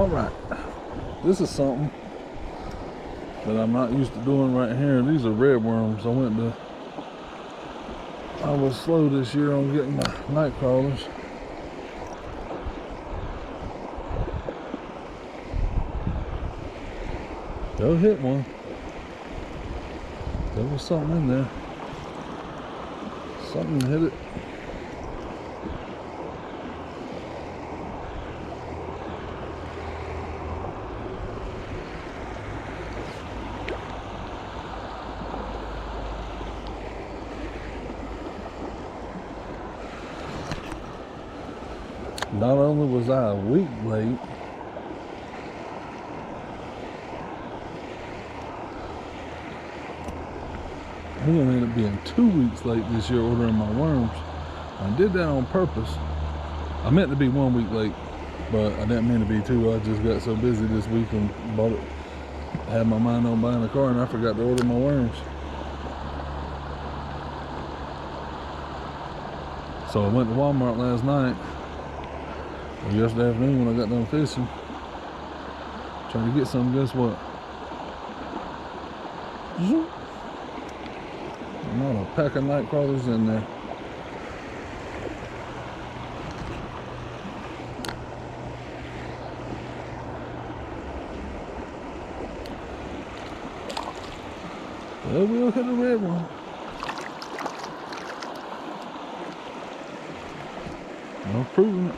All right, this is something that I'm not used to doing right here. These are red worms. I was slow this year on getting my night crawlers. They'll hit one. There was something in there. Something hit it. Not only was I a week late, I'm gonna end up being 2 weeks late this year ordering my worms. I did that on purpose. I meant to be 1 week late, but I didn't mean to be 2. I just got so busy this week and bought it. I had my mind on buying a car and I forgot to order my worms. So I went to Walmart last night, or yesterday afternoon when I got done fishing, trying to get some. Guess what? Not a pack of night crawlers in there. Well, we'll hit a red one. I'm proving it.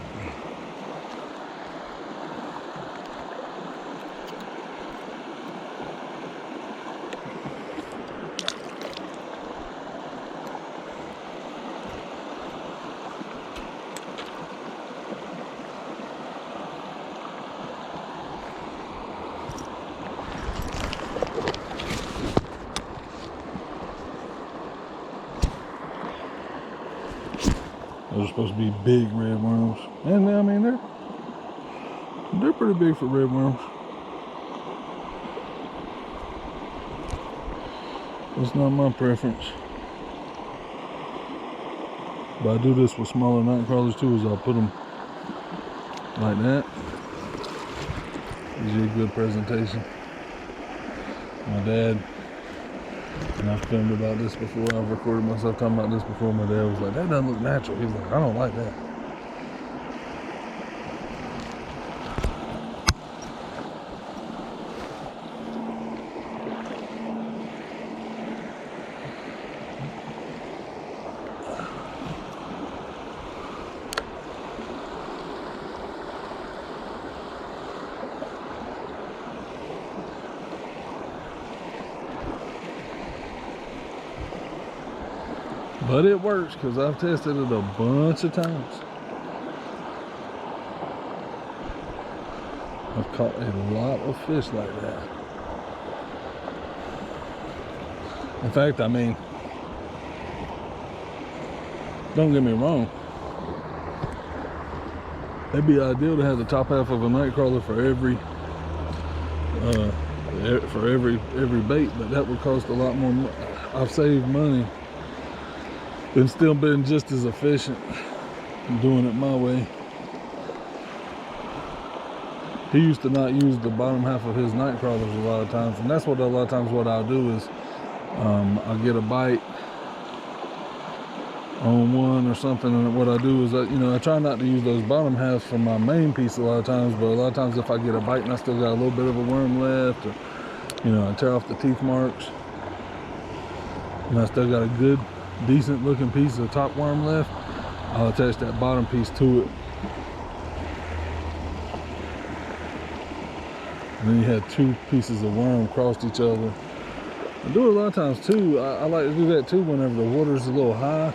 Those are supposed to be big red worms. And I mean, they're pretty big for red worms. It's not my preference. But I do this with smaller night crawlers too, is I'll put them like that. Gives you a good presentation. My dad, and I've filmed about this before, I've recorded myself talking about this before, my dad was like, that doesn't look natural. He's like, I don't like that. But it works because I've tested it a bunch of times. I've caught a lot of fish like that. In fact, I mean, don't get me wrong. It'd be ideal to have the top half of a night crawler for every bait, but that would cost a lot more. I've saved money and still been just as efficient doing it my way. He used to not use the bottom half of his night crawlers a lot of times, and that's what a lot of times what I'll do is I'll get a bite on one or something, and what I do is I try not to use those bottom halves for my main piece a lot of times, but a lot of times if I get a bite and I still got a little bit of a worm left, or I tear off the teeth marks and I still got a good decent looking piece of top worm left, I'll attach that bottom piece to it. And then you have 2 pieces of worm crossed each other. I do it a lot of times too. I like to do that too whenever the water's a little high.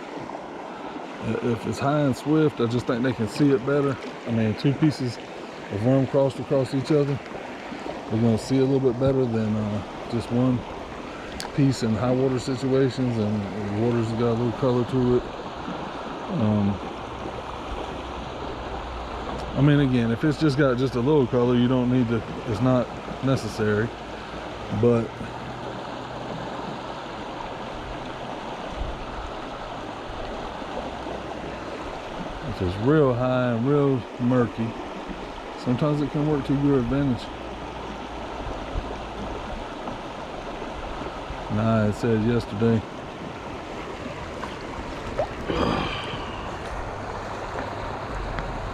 If it's high and swift, I just think they can see it better. I mean, 2 pieces of worm crossed across each other, they're gonna see a little bit better than just one piece in high water situations, and the water's got a little color to it. I mean, again, if it's just got just a little color, you don't need to, it's not necessary. But if it's real high and real murky, Sometimes it can work to your advantage. Nah, it said yesterday.